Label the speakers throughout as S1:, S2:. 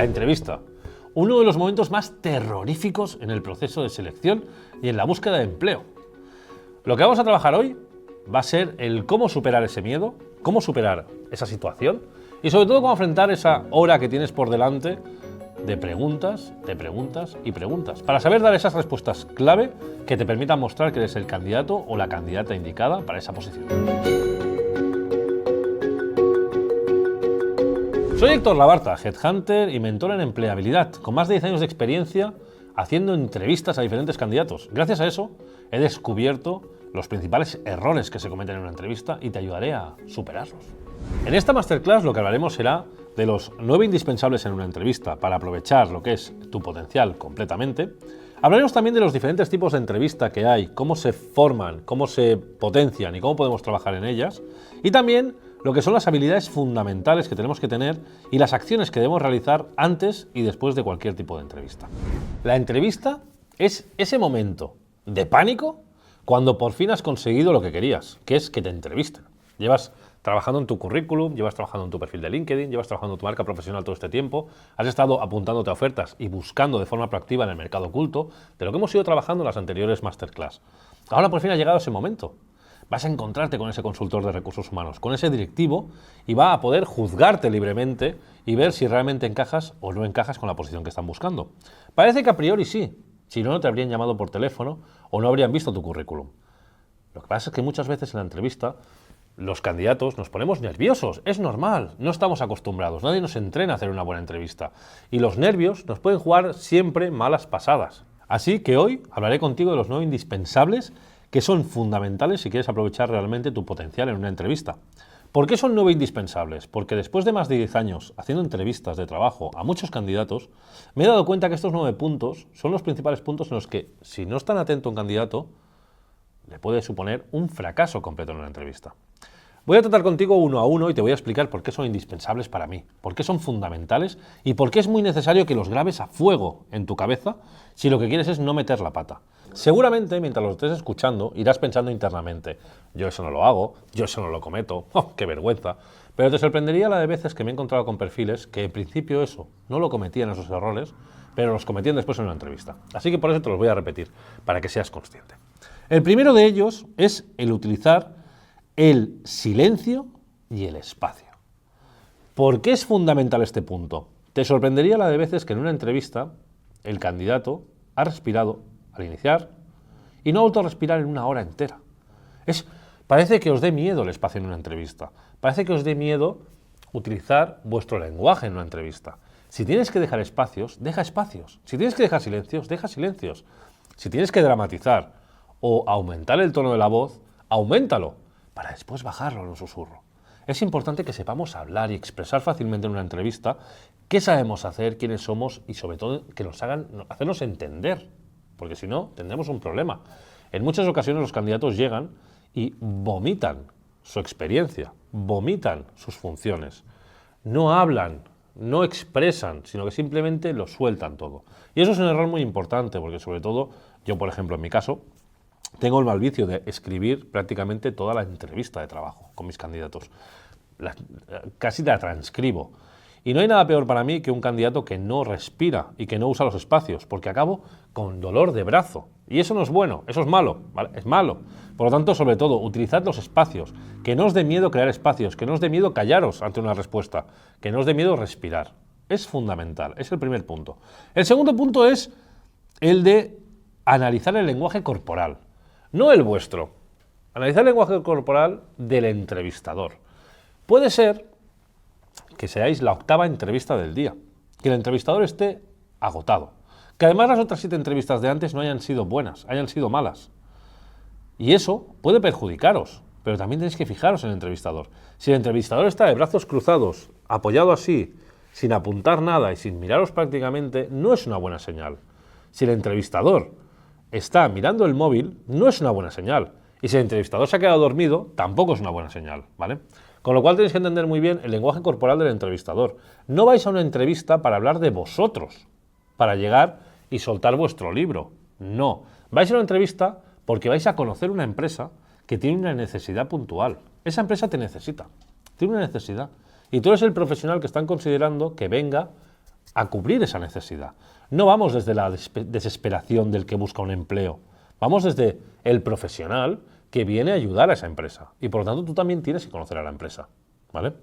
S1: La entrevista. Uno de los momentos más terroríficos en el proceso de selección y en la búsqueda de empleo. Lo que vamos a trabajar hoy va a ser el cómo superar ese miedo, cómo superar esa situación y sobre todo cómo afrontar esa hora que tienes por delante de preguntas y preguntas, para saber dar esas respuestas clave que te permitan mostrar que eres el candidato o la candidata indicada para esa posición. Soy Héctor Labarta, headhunter y mentor en empleabilidad, con más de 10 años de experiencia haciendo entrevistas a diferentes candidatos. Gracias a eso he descubierto los principales errores que se cometen en una entrevista y te ayudaré a superarlos. En esta masterclass lo que hablaremos será de los 9 indispensables en una entrevista para aprovechar lo que es tu potencial completamente. Hablaremos también de los diferentes tipos de entrevista que hay, cómo se forman, cómo se potencian y cómo podemos trabajar en ellas. Y también lo que son las habilidades fundamentales que tenemos que tener y las acciones que debemos realizar antes y después de cualquier tipo de entrevista. La entrevista es ese momento de pánico cuando por fin has conseguido lo que querías, que es que te entrevisten. Llevas trabajando en tu currículum, llevas trabajando en tu perfil de LinkedIn, llevas trabajando en tu marca profesional todo este tiempo, has estado apuntándote a ofertas y buscando de forma proactiva en el mercado oculto de lo que hemos ido trabajando en las anteriores masterclass. Ahora por fin ha llegado ese momento. Vas a encontrarte con ese consultor de recursos humanos, con ese directivo, y va a poder juzgarte libremente y ver si realmente encajas o no encajas con la posición que están buscando. Parece que a priori sí, si no, no te habrían llamado por teléfono o no habrían visto tu currículum. Lo que pasa es que muchas veces en la entrevista los candidatos nos ponemos nerviosos, es normal, no estamos acostumbrados, nadie nos entrena a hacer una buena entrevista y los nervios nos pueden jugar siempre malas pasadas. Así que hoy hablaré contigo de los 9 indispensables que son fundamentales si quieres aprovechar realmente tu potencial en una entrevista. ¿Por qué son 9 indispensables? Porque después de más de 10 años haciendo entrevistas de trabajo a muchos candidatos, me he dado cuenta que estos 9 puntos son los principales puntos en los que, si no es tan atento un candidato, le puede suponer un fracaso completo en una entrevista. Voy a tratar contigo uno a uno y te voy a explicar por qué son indispensables para mí, por qué son fundamentales y por qué es muy necesario que los grabes a fuego en tu cabeza si lo que quieres es no meter la pata. Seguramente, mientras lo estés escuchando, irás pensando internamente, yo eso no lo hago, yo eso no lo cometo, ¡oh, qué vergüenza! Pero te sorprendería la de veces que me he encontrado con perfiles que en principio eso, no lo cometían esos errores, pero los cometían después en una entrevista. Así que por eso te los voy a repetir, para que seas consciente. El primero de ellos es el utilizar el silencio y el espacio. ¿Por qué es fundamental este punto? Te sorprendería la de veces que en una entrevista el candidato ha respirado al iniciar y no ha vuelto a respirar en una hora entera. Parece que os dé miedo el espacio en una entrevista. Parece que os dé miedo utilizar vuestro lenguaje en una entrevista. Si tienes que dejar espacios, deja espacios. Si tienes que dejar silencios, deja silencios. Si tienes que dramatizar o aumentar el tono de la voz, auméntalo para después bajarlo en un susurro. Es importante que sepamos hablar y expresar fácilmente en una entrevista qué sabemos hacer, quiénes somos y sobre todo que nos hagan hacernos entender, porque si no tendremos un problema. En muchas ocasiones los candidatos llegan y vomitan su experiencia, vomitan sus funciones, no hablan, no expresan, sino que simplemente lo sueltan todo. Y eso es un error muy importante, porque sobre todo yo, por ejemplo, en mi caso, tengo el mal vicio de escribir prácticamente toda la entrevista de trabajo con mis candidatos. Casi la transcribo. Y no hay nada peor para mí que un candidato que no respira y que no usa los espacios, porque acabo con dolor de brazo. Y eso no es bueno, eso es malo, ¿vale? Es malo. Por lo tanto, sobre todo, utilizad los espacios. Que no os dé miedo crear espacios, que no os dé miedo callaros ante una respuesta, que no os dé miedo respirar. Es fundamental, es el primer punto. El segundo punto es el de analizar el lenguaje corporal. No el vuestro. Analizar el lenguaje corporal del entrevistador. Puede ser que seáis la 8ª entrevista del día, que el entrevistador esté agotado, que además las otras 7 entrevistas de antes no hayan sido buenas, hayan sido malas. Y eso puede perjudicaros, pero también tenéis que fijaros en el entrevistador. Si el entrevistador está de brazos cruzados, apoyado así, sin apuntar nada y sin miraros prácticamente, no es una buena señal. Si el entrevistador está mirando el móvil, no es una buena señal. Y si el entrevistador se ha quedado dormido, tampoco es una buena señal, ¿vale? Con lo cual tenéis que entender muy bien el lenguaje corporal del entrevistador. No vais a una entrevista para hablar de vosotros, para llegar y soltar vuestro libro. No. Vais a una entrevista porque vais a conocer una empresa que tiene una necesidad puntual. Esa empresa te necesita, tiene una necesidad. Y tú eres el profesional que están considerando que venga a cubrir esa necesidad. No vamos desde la desesperación del que busca un empleo, vamos desde el profesional que viene a ayudar a esa empresa. Y por lo tanto tú también tienes que conocer a la empresa, ¿vale?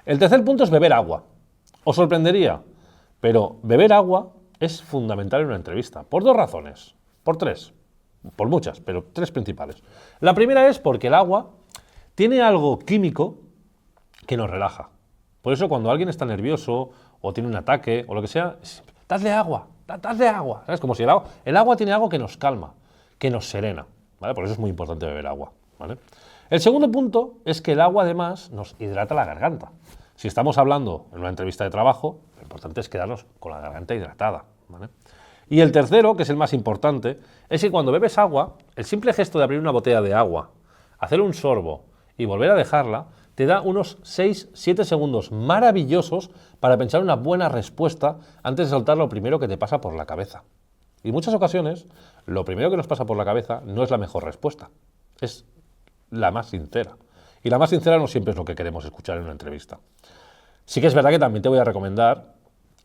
S1: El tercer punto es beber agua. Os sorprendería, pero beber agua es fundamental en una entrevista, por dos razones, por tres, por muchas, pero tres principales. La primera es porque el agua tiene algo químico que nos relaja. Por eso cuando alguien está nervioso o tiene un ataque o lo que sea, dadle agua, dadle agua. ¿Sabes? Como si el agua tiene algo que nos calma, que nos serena, ¿vale? Por eso es muy importante beber agua, ¿vale? El segundo punto es que el agua además nos hidrata la garganta. Si estamos hablando en una entrevista de trabajo, lo importante es quedarnos con la garganta hidratada, ¿vale? Y el tercero, que es el más importante, es que cuando bebes agua, el simple gesto de abrir una botella de agua, hacer un sorbo y volver a dejarla, te da unos 6-7 segundos maravillosos para pensar una buena respuesta antes de soltar lo primero que te pasa por la cabeza. Y en muchas ocasiones, lo primero que nos pasa por la cabeza no es la mejor respuesta, es la más sincera. Y la más sincera no siempre es lo que queremos escuchar en una entrevista. Sí que es verdad que también te voy a recomendar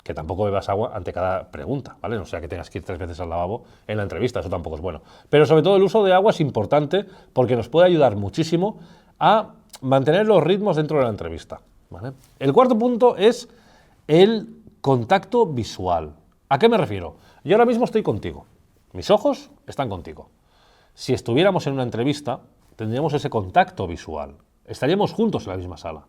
S1: que tampoco bebas agua ante cada pregunta, ¿vale? No sea que tengas que ir 3 veces al lavabo en la entrevista, eso tampoco es bueno. Pero sobre todo el uso de agua es importante porque nos puede ayudar muchísimo a mantener los ritmos dentro de la entrevista, ¿vale? El cuarto punto es el contacto visual. ¿A qué me refiero? Yo ahora mismo estoy contigo, mis ojos están contigo. Si estuviéramos en una entrevista, tendríamos ese contacto visual, estaríamos juntos en la misma sala.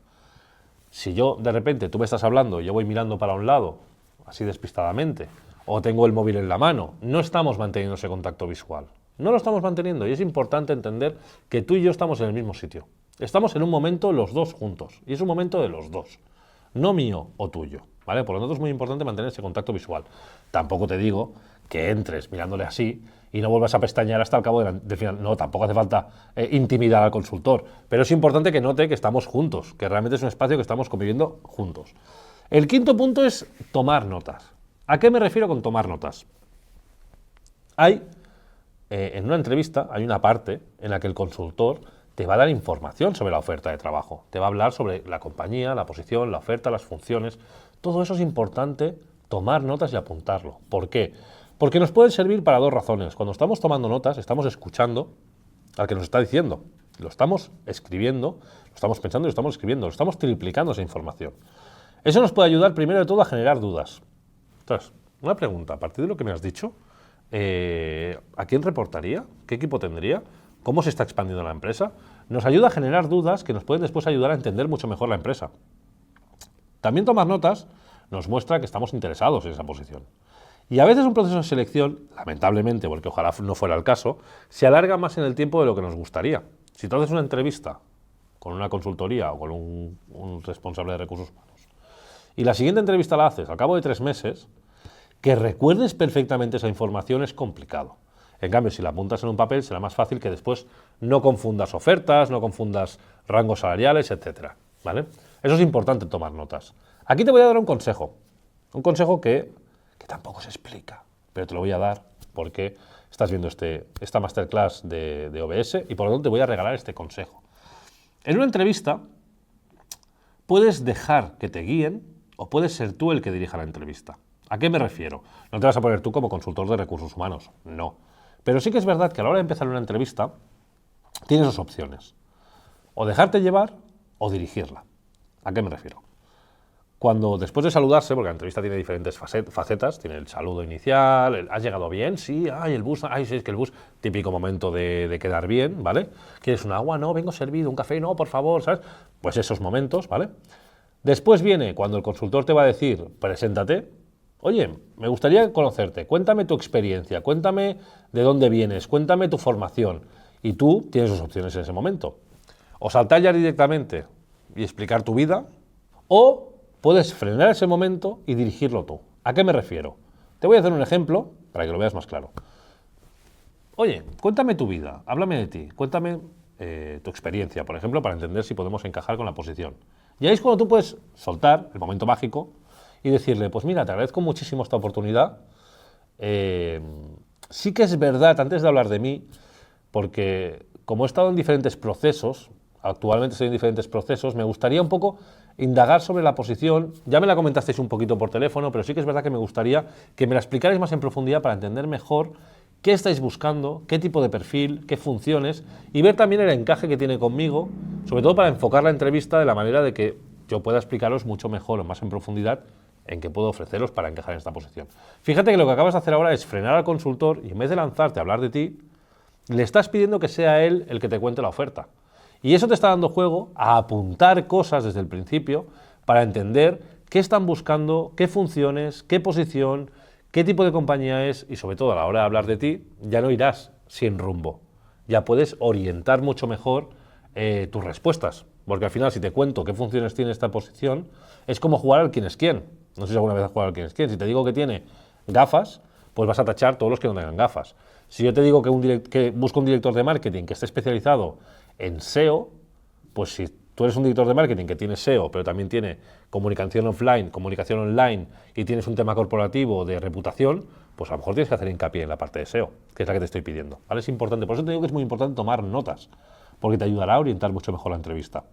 S1: Si yo, de repente, tú me estás hablando y yo voy mirando para un lado, así despistadamente, o tengo el móvil en la mano, no estamos manteniendo ese contacto visual. No lo estamos manteniendo y es importante entender que tú y yo estamos en el mismo sitio. Estamos en un momento los dos juntos y es un momento de los dos, no mío o tuyo, ¿vale? Por lo tanto es muy importante mantener ese contacto visual. Tampoco te digo que entres mirándole así y no vuelvas a pestañear hasta el cabo del final. No, tampoco hace falta intimidar al consultor, pero es importante que note que estamos juntos, que realmente es un espacio que estamos conviviendo juntos. El quinto punto es tomar notas. ¿A qué me refiero con tomar notas? En una entrevista hay una parte en la que el consultor te va a dar información sobre la oferta de trabajo, te va a hablar sobre la compañía, la posición, la oferta, las funciones. Todo eso es importante tomar notas y apuntarlo. ¿Por qué? Porque nos pueden servir para dos razones. Cuando estamos tomando notas, estamos escuchando al que nos está diciendo. Lo estamos escribiendo, lo estamos pensando y lo estamos escribiendo, lo estamos triplicando esa información. Eso nos puede ayudar primero de todo a generar dudas. Entonces, una pregunta, a partir de lo que me has dicho, ¿a quién reportaría? ¿Qué equipo tendría? ¿Cómo se está expandiendo la empresa? Nos ayuda a generar dudas que nos pueden después ayudar a entender mucho mejor la empresa. También tomar notas nos muestra que estamos interesados en esa posición. Y a veces un proceso de selección, lamentablemente, porque ojalá no fuera el caso, se alarga más en el tiempo de lo que nos gustaría. Si tú haces una entrevista con una consultoría o con un responsable de recursos humanos y la siguiente entrevista la haces al cabo de 3 meses, que recuerdes perfectamente esa información es complicado. En cambio, si la apuntas en un papel, será más fácil que después no confundas ofertas, no confundas rangos salariales, etc., ¿vale? Eso es importante, tomar notas. Aquí te voy a dar un consejo que tampoco se explica, pero te lo voy a dar porque estás viendo esta masterclass de OBS y por lo tanto te voy a regalar este consejo. En una entrevista puedes dejar que te guíen o puedes ser tú el que dirija la entrevista. ¿A qué me refiero? No te vas a poner tú como consultor de recursos humanos, no. Pero sí que es verdad que a la hora de empezar una entrevista tienes dos opciones. O dejarte llevar o dirigirla. ¿A qué me refiero? Cuando después de saludarse, porque la entrevista tiene diferentes facetas, tiene el saludo inicial, ¿has llegado bien? Sí, ay, el bus, ay, sí, es que el bus, típico momento de quedar bien, ¿vale? ¿Quieres un agua? No, vengo servido, un café, no, por favor, ¿sabes? Pues esos momentos, ¿vale? Después viene cuando el consultor te va a decir, preséntate, oye, me gustaría conocerte, cuéntame tu experiencia, cuéntame de dónde vienes, cuéntame tu formación. Y tú tienes dos opciones en ese momento. O saltar ya directamente y explicar tu vida, o puedes frenar ese momento y dirigirlo tú. ¿A qué me refiero? Te voy a hacer un ejemplo para que lo veas más claro. Oye, cuéntame tu vida, háblame de ti, cuéntame tu experiencia, por ejemplo, para entender si podemos encajar con la posición. Y ahí es cuando tú puedes soltar el momento mágico y decirle, pues mira, te agradezco muchísimo esta oportunidad. Sí que es verdad, antes de hablar de mí, porque como he estado en diferentes procesos, actualmente estoy en diferentes procesos, me gustaría un poco indagar sobre la posición. Ya me la comentasteis un poquito por teléfono, pero sí que es verdad que me gustaría que me la explicarais más en profundidad para entender mejor qué estáis buscando, qué tipo de perfil, qué funciones, y ver también el encaje que tiene conmigo, sobre todo para enfocar la entrevista de la manera de que yo pueda explicaros mucho mejor o más en profundidad en qué puedo ofreceros para encajar en esta posición. Fíjate que lo que acabas de hacer ahora es frenar al consultor y en vez de lanzarte a hablar de ti, le estás pidiendo que sea él el que te cuente la oferta. Y eso te está dando juego a apuntar cosas desde el principio para entender qué están buscando, qué funciones, qué posición, qué tipo de compañía es y sobre todo a la hora de hablar de ti ya no irás sin rumbo. Ya puedes orientar mucho mejor tus respuestas. Porque al final si te cuento qué funciones tiene esta posición es como jugar al quién es quién. No sé si alguna vez has jugado al quién es quién. Si te digo que tiene gafas, pues vas a tachar todos los que no tengan gafas. Si yo te digo que busco un director de marketing que esté especializado en SEO, pues si tú eres un director de marketing que tiene SEO, pero también tiene comunicación offline, comunicación online y tienes un tema corporativo de reputación, pues a lo mejor tienes que hacer hincapié en la parte de SEO, que es la que te estoy pidiendo. ¿Vale? Es importante. Por eso te digo que es muy importante tomar notas, porque te ayudará a orientar mucho mejor la entrevista.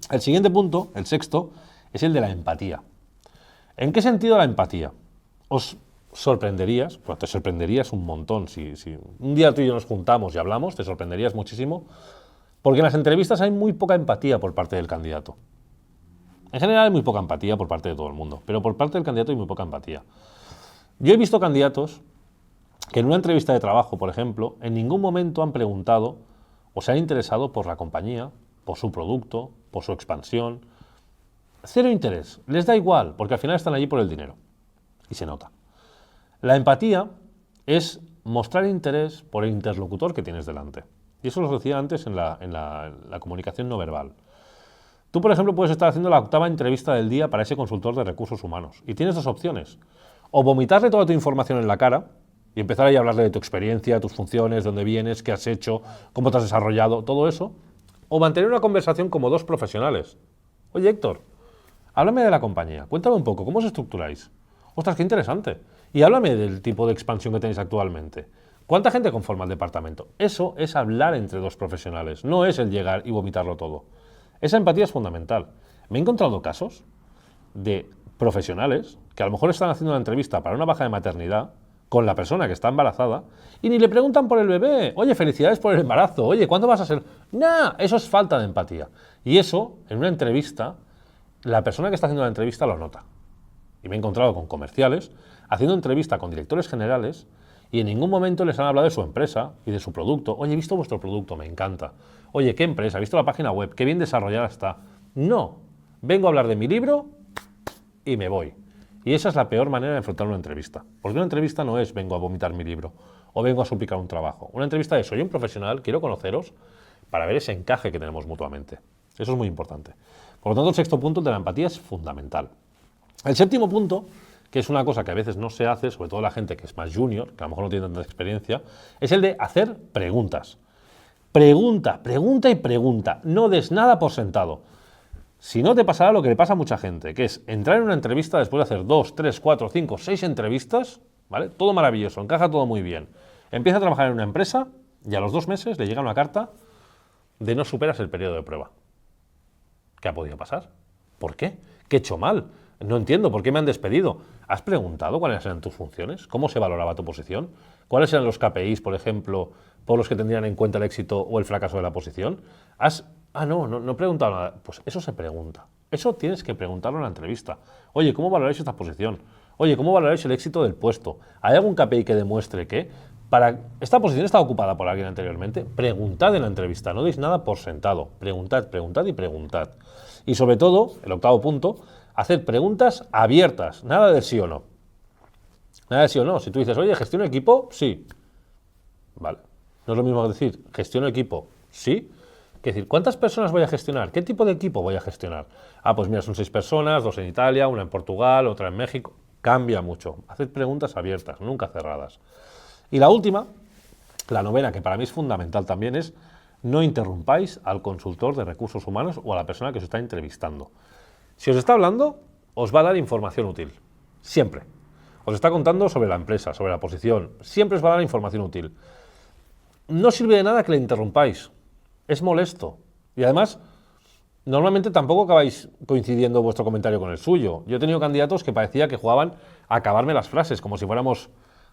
S1: El siguiente punto, el sexto, es el de la empatía. ¿En qué sentido la empatía? Os sorprenderías, pues te sorprenderías un montón. Si un día tú y yo nos juntamos y hablamos, te sorprenderías muchísimo, porque en las entrevistas hay muy poca empatía por parte del candidato. En general hay muy poca empatía por parte de todo el mundo, pero por parte del candidato hay muy poca empatía. Yo he visto candidatos que en una entrevista de trabajo, por ejemplo, en ningún momento han preguntado o se han interesado por la compañía, por su producto, por su expansión. Cero interés, les da igual, porque al final están allí por el dinero. Y se nota. La empatía es mostrar interés por el interlocutor que tienes delante. Y eso lo decía antes en la comunicación no verbal. Tú, por ejemplo, puedes estar haciendo la 8ª entrevista del día para ese consultor de recursos humanos. Y tienes dos opciones. O vomitarle toda tu información en la cara y empezar ahí a hablarle de tu experiencia, tus funciones, de dónde vienes, qué has hecho, cómo te has desarrollado, todo eso. O mantener una conversación como dos profesionales. Oye, Héctor, háblame de la compañía. Cuéntame un poco, ¿cómo os estructuráis? Ostras, qué interesante. Y háblame del tipo de expansión que tenéis actualmente. ¿Cuánta gente conforma el departamento? Eso es hablar entre dos profesionales, no es el llegar y vomitarlo todo. Esa empatía es fundamental. Me he encontrado casos de profesionales que a lo mejor están haciendo una entrevista para una baja de maternidad con la persona que está embarazada y ni le preguntan por el bebé. Oye, felicidades por el embarazo. Oye, ¿cuándo vas a ser? Nah, eso es falta de empatía. Y eso, en una entrevista, la persona que está haciendo la entrevista lo nota. Y me he encontrado con comerciales haciendo entrevista con directores generales y en ningún momento les han hablado de su empresa y de su producto. Oye, he visto vuestro producto, me encanta. Oye, ¿qué empresa? ¿He visto la página web? ¿Qué bien desarrollada está? No, vengo a hablar de mi libro y me voy. Y esa es la peor manera de enfrentar una entrevista. Porque una entrevista no es vengo a vomitar mi libro o vengo a suplicar un trabajo. Una entrevista es soy un profesional, quiero conoceros para ver ese encaje que tenemos mutuamente. Eso es muy importante. Por lo tanto, el sexto punto, el de la empatía, es fundamental. El séptimo punto, que es una cosa que a veces no se hace, sobre todo la gente que es más junior, que a lo mejor no tiene tanta experiencia, es el de hacer preguntas. Pregunta, pregunta y pregunta. No des nada por sentado. Si no, te pasará lo que le pasa a mucha gente, que es entrar en una entrevista después de hacer 2, 3, 4, 5, 6 entrevistas, ¿vale? Todo maravilloso, encaja todo muy bien. Empieza a trabajar en una empresa y a los 2 meses le llega una carta de no superas el periodo de prueba. ¿Qué ha podido pasar? ¿Por qué? ¿Qué he hecho mal? No entiendo, ¿por qué me han despedido? ¿Has preguntado cuáles eran tus funciones? ¿Cómo se valoraba tu posición? ¿Cuáles eran los KPIs, por ejemplo, por los que tendrían en cuenta el éxito o el fracaso de la posición? No he preguntado nada. Pues eso se pregunta. Eso tienes que preguntarlo en la entrevista. Oye, ¿cómo valoráis esta posición? Oye, ¿cómo valoráis el éxito del puesto? ¿Hay algún KPI que demuestre que para esta posición está ocupada por alguien anteriormente? Preguntad en la entrevista, no deis nada por sentado. Preguntad, preguntad y preguntad. Y sobre todo, el octavo punto, hacer preguntas abiertas, nada de sí o no. Nada de sí o no. Si tú dices, oye, ¿gestiono equipo? Sí. Vale. No es lo mismo decir, ¿gestiono equipo? Sí. Que decir, ¿cuántas personas voy a gestionar? ¿Qué tipo de equipo voy a gestionar? Pues mira, son 6 personas, 2 en Italia, una en Portugal, otra en México. Cambia mucho. Haced preguntas abiertas, nunca cerradas. Y la última, la novena, que para mí es fundamental también, es no interrumpáis al consultor de recursos humanos o a la persona que os está entrevistando. Si os está hablando, os va a dar información útil. Siempre. Os está contando sobre la empresa, sobre la posición. Siempre os va a dar información útil. No sirve de nada que le interrumpáis. Es molesto. Y además, normalmente tampoco acabáis coincidiendo vuestro comentario con el suyo. Yo he tenido candidatos que parecía que jugaban a acabarme las frases, como si fuéramos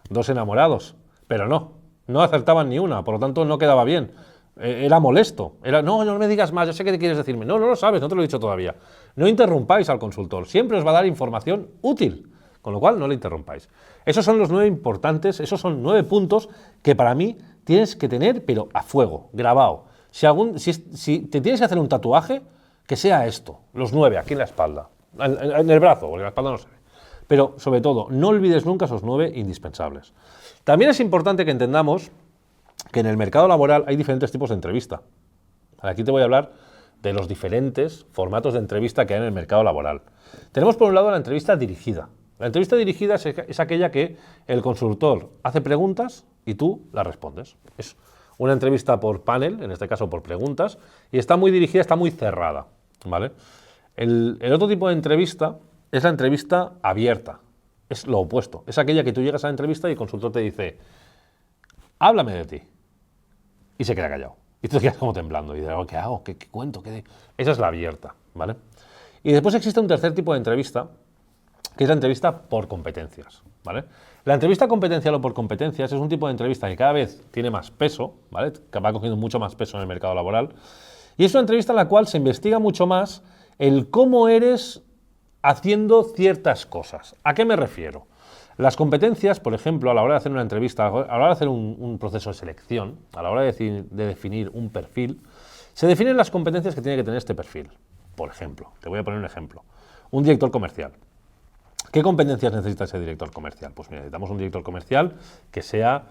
S1: dos enamorados, pero no acertaban ni una, por lo tanto no quedaba bien. Era molesto, no me digas más, yo sé qué te quieres decirme. No lo sabes, no te lo he dicho todavía. No interrumpáis al consultor, siempre os va a dar información útil, con lo cual no le interrumpáis. Esos son los 9 importantes, esos son 9 puntos que para mí tienes que tener, pero a fuego, grabado. Si te tienes que hacer un tatuaje, que sea esto, los 9, aquí en la espalda, en el brazo, porque en la espalda no se ve. Pero, sobre todo, no olvides nunca esos 9 indispensables. También es importante que entendamos que en el mercado laboral hay diferentes tipos de entrevista. Aquí te voy a hablar de los diferentes formatos de entrevista que hay en el mercado laboral. Tenemos por un lado la entrevista dirigida. La entrevista dirigida es aquella que el consultor hace preguntas y tú las respondes. Es una entrevista por panel, en este caso por preguntas, y está muy dirigida, está muy cerrada, ¿vale? El otro tipo de entrevista es la entrevista abierta. Es lo opuesto. Es aquella que tú llegas a la entrevista y el consultor te dice, háblame de ti. Y se queda callado. Y tú te quedas como temblando. Y dices, ¿qué hago? ¿Qué cuento? Esa es la abierta, ¿vale? Y después existe un tercer tipo de entrevista, que es la entrevista por competencias, ¿vale? La entrevista competencial o por competencias es un tipo de entrevista que cada vez tiene más peso, ¿vale? Que va cogiendo mucho más peso en el mercado laboral. Y es una entrevista en la cual se investiga mucho más el cómo eres haciendo ciertas cosas. ¿A qué me refiero? Las competencias, por ejemplo, a la hora de hacer una entrevista, a la hora de hacer un proceso de selección, a la hora de definir un perfil, se definen las competencias que tiene que tener este perfil. Por ejemplo, te voy a poner un ejemplo. Un director comercial. ¿Qué competencias necesita ese director comercial? Pues mira, necesitamos un director comercial que sea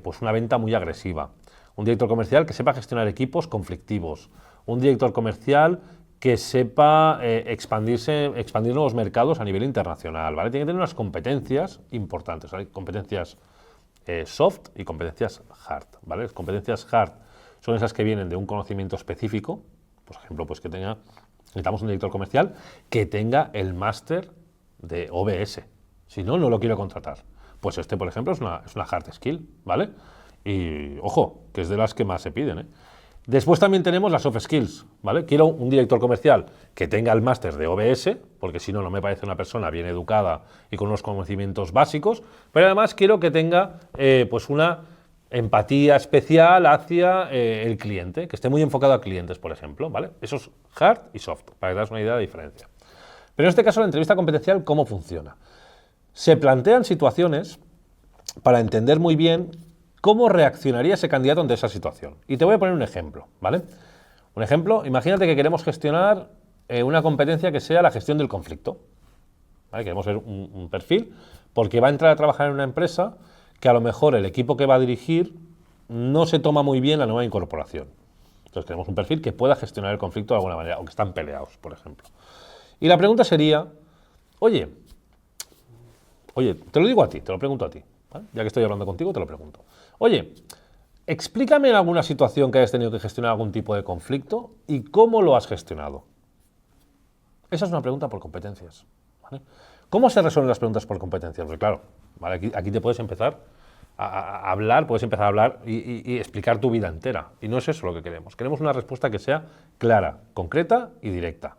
S1: pues una venta muy agresiva. Un director comercial que sepa gestionar equipos conflictivos. Un director comercial que sepa expandir nuevos mercados a nivel internacional, ¿vale? Tiene que tener unas competencias importantes, ¿vale? Competencias soft y competencias hard, ¿vale? Las competencias hard son esas que vienen de un conocimiento específico, por ejemplo, pues necesitamos un director comercial que tenga el máster de OBS, si no, no lo quiero contratar. Pues por ejemplo, es una hard skill, ¿vale? Y, ojo, que es de las que más se piden, ¿eh? Después también tenemos las soft skills, ¿vale? Quiero un director comercial que tenga el máster de OBS, porque si no, no me parece una persona bien educada y con unos conocimientos básicos, pero además quiero que tenga pues una empatía especial hacia el cliente, que esté muy enfocado a clientes, por ejemplo, ¿vale? Eso es hard y soft, para que te das una idea de diferencia. Pero en este caso, la entrevista competencial, ¿cómo funciona? Se plantean situaciones para entender muy bien cómo reaccionaría ese candidato ante esa situación. Y te voy a poner un ejemplo, ¿vale? Un ejemplo, imagínate que queremos gestionar una competencia que sea la gestión del conflicto, ¿vale? Queremos ver un perfil porque va a entrar a trabajar en una empresa que a lo mejor el equipo que va a dirigir no se toma muy bien la nueva incorporación. Entonces queremos un perfil que pueda gestionar el conflicto de alguna manera, o que están peleados, por ejemplo. Y la pregunta sería, oye, te lo digo a ti, te lo pregunto a ti, ¿vale? Ya que estoy hablando contigo, te lo pregunto. Oye, explícame en alguna situación que hayas tenido que gestionar algún tipo de conflicto y cómo lo has gestionado. Esa es una pregunta por competencias, ¿vale? ¿Cómo se resuelven las preguntas por competencias? Pues claro, ¿vale? Aquí te puedes empezar a hablar, y explicar tu vida entera. Y no es eso lo que queremos. Queremos una respuesta que sea clara, concreta y directa.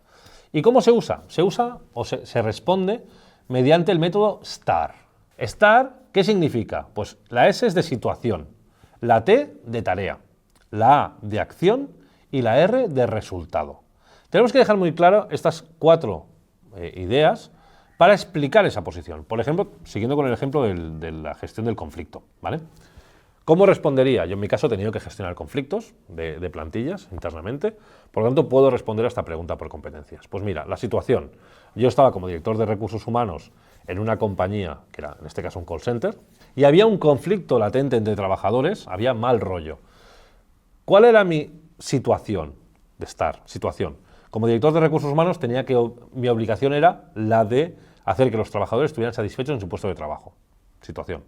S1: ¿Y cómo se usa? Se usa o se responde mediante el método STAR. STAR, ¿qué significa? Pues la S es de situación, la T de tarea, la A de acción y la R de resultado. Tenemos que dejar muy claro estas 4 ideas para explicar esa posición. Por ejemplo, siguiendo con el ejemplo de la gestión del conflicto, ¿vale? ¿Cómo respondería? Yo en mi caso he tenido que gestionar conflictos de plantillas internamente, por lo tanto puedo responder a esta pregunta por competencias. Pues mira, la situación. Yo estaba como director de recursos humanos en una compañía, que era en este caso un call center, y había un conflicto latente entre trabajadores, había mal rollo. ¿Cuál era mi situación de estar? Situación. Como director de recursos humanos mi obligación era la de hacer que los trabajadores estuvieran satisfechos en su puesto de trabajo. Situación.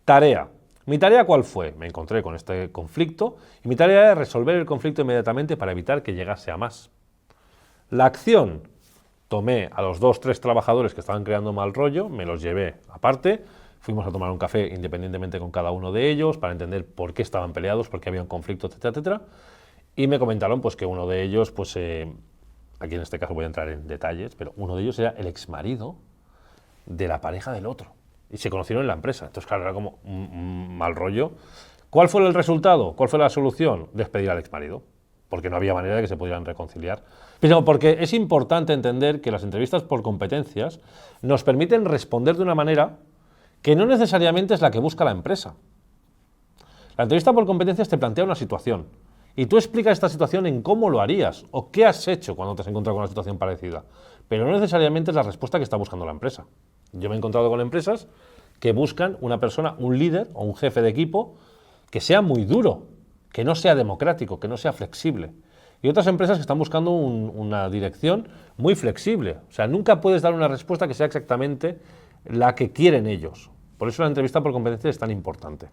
S1: Tarea. ¿Mi tarea cuál fue? Me encontré con este conflicto y mi tarea era resolver el conflicto inmediatamente para evitar que llegase a más. La acción. Tomé a los 2-3 trabajadores que estaban creando mal rollo, me los llevé aparte, fuimos a tomar un café independientemente con cada uno de ellos para entender por qué estaban peleados, por qué había un conflicto, etcétera, etcétera. Y me comentaron pues, que uno de ellos pues, aquí en este caso voy a entrar en detalles, pero uno de ellos era el exmarido de la pareja del otro. Y se conocieron en la empresa. Entonces, claro, era como un mal rollo. ¿Cuál fue el resultado? ¿Cuál fue la solución? Despedir al exmarido. Porque no había manera de que se pudieran reconciliar. Pero porque es importante entender que las entrevistas por competencias nos permiten responder de una manera que no necesariamente es la que busca la empresa. La entrevista por competencias te plantea una situación y tú explicas esta situación en cómo lo harías o qué has hecho cuando te has encontrado con una situación parecida. Pero no necesariamente es la respuesta que está buscando la empresa. Yo me he encontrado con empresas que buscan una persona, un líder o un jefe de equipo que sea muy duro, que no sea democrático, que no sea flexible. Y otras empresas que están buscando una dirección muy flexible. O sea, nunca puedes dar una respuesta que sea exactamente la que quieren ellos. Por eso la entrevista por competencias es tan importante.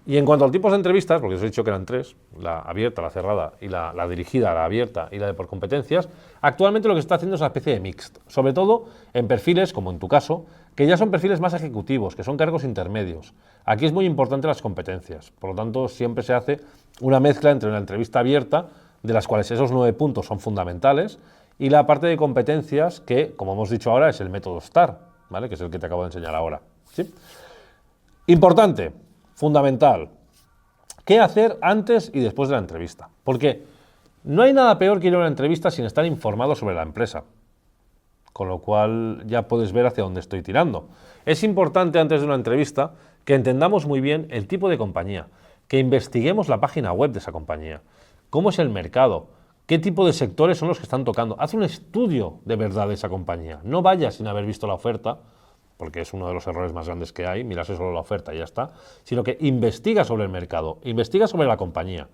S1: Y en cuanto a los tipos de entrevistas, porque os he dicho que eran tres, la abierta, la cerrada y la dirigida, la abierta y la de por competencias, actualmente lo que se está haciendo es una especie de mixed, sobre todo en perfiles, como en tu caso, que ya son perfiles más ejecutivos, que son cargos intermedios. Aquí es muy importante las competencias, por lo tanto siempre se hace una mezcla entre una entrevista abierta, de las cuales esos 9 puntos son fundamentales, y la parte de competencias que, como hemos dicho ahora, es el método STAR, ¿vale? Que es el que te acabo de enseñar ahora. ¿Sí? Importante. Fundamental. ¿Qué hacer antes y después de la entrevista? Porque no hay nada peor que ir a una entrevista sin estar informado sobre la empresa. Con lo cual ya puedes ver hacia dónde estoy tirando. Es importante antes de una entrevista que entendamos muy bien el tipo de compañía, que investiguemos la página web de esa compañía, cómo es el mercado, qué tipo de sectores son los que están tocando. Haz un estudio de verdad de esa compañía. No vayas sin haber visto la oferta, porque es uno de los errores más grandes que hay, mirarse solo la oferta y ya está, sino que investiga sobre el mercado, investiga sobre la compañía.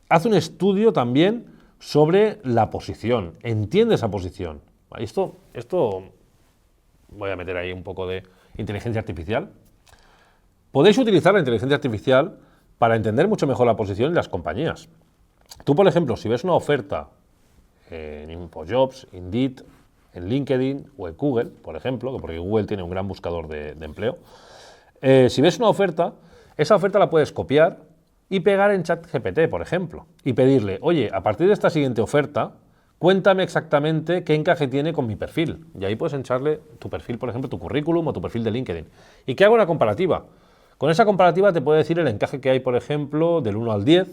S1: Haz un estudio también sobre la posición, entiende esa posición. Esto voy a meter ahí un poco de inteligencia artificial. Podéis utilizar la inteligencia artificial para entender mucho mejor la posición de las compañías. Tú, por ejemplo, si ves una oferta en InfoJobs, Indeed, en LinkedIn o en Google, por ejemplo, porque Google tiene un gran buscador de empleo, si ves una oferta, esa oferta la puedes copiar y pegar en ChatGPT, por ejemplo, y pedirle, oye, a partir de esta siguiente oferta, cuéntame exactamente qué encaje tiene con mi perfil. Y ahí puedes echarle tu perfil, por ejemplo, tu currículum o tu perfil de LinkedIn. Y que haga una comparativa. Con esa comparativa te puede decir el encaje que hay, por ejemplo, del 1 al 10,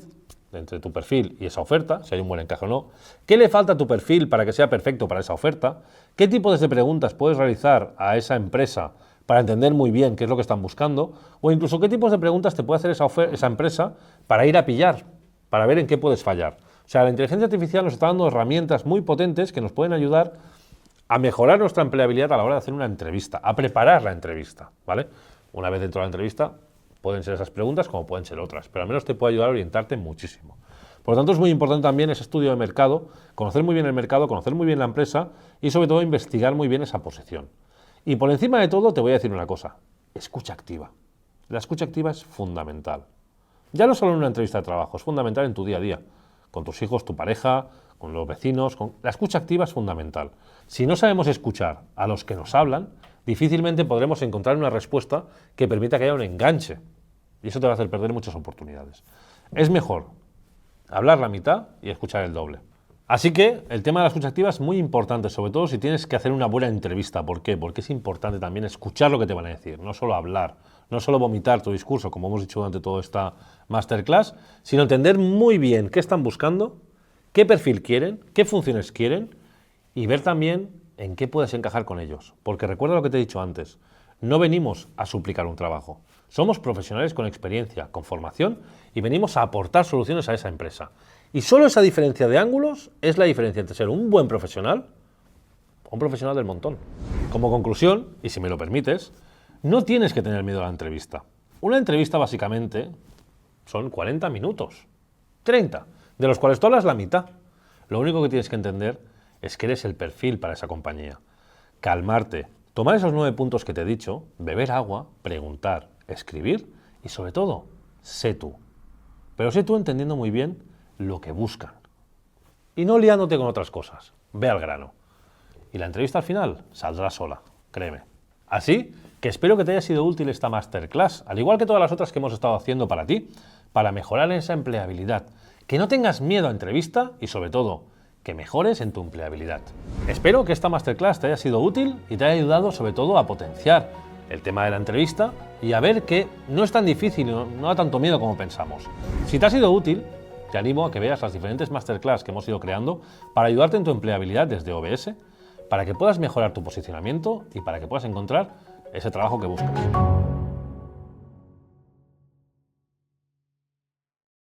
S1: entre tu perfil y esa oferta, si hay un buen encaje o no, qué le falta a tu perfil para que sea perfecto para esa oferta, qué tipo de preguntas puedes realizar a esa empresa para entender muy bien qué es lo que están buscando, o incluso qué tipos de preguntas te puede hacer esa empresa para ir a pillar, para ver en qué puedes fallar. O sea, la inteligencia artificial nos está dando herramientas muy potentes que nos pueden ayudar a mejorar nuestra empleabilidad a la hora de hacer una entrevista, a preparar la entrevista, ¿vale? Una vez dentro de la entrevista, pueden ser esas preguntas como pueden ser otras, pero al menos te puede ayudar a orientarte muchísimo. Por lo tanto, es muy importante también ese estudio de mercado, conocer muy bien el mercado, conocer muy bien la empresa y sobre todo investigar muy bien esa posición. Y por encima de todo te voy a decir una cosa, escucha activa. La escucha activa es fundamental. Ya no solo en una entrevista de trabajo, es fundamental en tu día a día, con tus hijos, tu pareja, con los vecinos. La escucha activa es fundamental. Si no sabemos escuchar a los que nos hablan, difícilmente podremos encontrar una respuesta que permita que haya un enganche. Y eso te va a hacer perder muchas oportunidades. Es mejor hablar la mitad y escuchar el doble. Así que el tema de la escucha activa es muy importante, sobre todo si tienes que hacer una buena entrevista. ¿Por qué? Porque es importante también escuchar lo que te van a decir, no solo hablar, no solo vomitar tu discurso, como hemos dicho durante toda esta masterclass, sino entender muy bien qué están buscando, qué perfil quieren, qué funciones quieren y ver también en qué puedes encajar con ellos. Porque recuerda lo que te he dicho antes, no venimos a suplicar un trabajo. Somos profesionales con experiencia, con formación y venimos a aportar soluciones a esa empresa. Y solo esa diferencia de ángulos es la diferencia entre ser un buen profesional o un profesional del montón. Como conclusión, y si me lo permites, no tienes que tener miedo a la entrevista. Una entrevista básicamente son 40 minutos, 30, de los cuales tú hablas la mitad. Lo único que tienes que entender es que eres el perfil para esa compañía. Calmarte, tomar esos 9 puntos que te he dicho, beber agua, preguntar, escribir y sobre todo, sé tú. Pero sé tú entendiendo muy bien lo que buscan. Y no liándote con otras cosas. Ve al grano. Y la entrevista al final saldrá sola, créeme. Así que espero que te haya sido útil esta masterclass, al igual que todas las otras que hemos estado haciendo para ti, para mejorar esa empleabilidad. Que no tengas miedo a entrevista y sobre todo, que mejores en tu empleabilidad. Espero que esta masterclass te haya sido útil y te haya ayudado sobre todo a potenciar el tema de la entrevista y a ver que no es tan difícil, no da tanto miedo como pensamos. Si te ha sido útil, te animo a que veas las diferentes masterclass que hemos ido creando para ayudarte en tu empleabilidad desde OBS, para que puedas mejorar tu posicionamiento y para que puedas encontrar ese trabajo que buscas.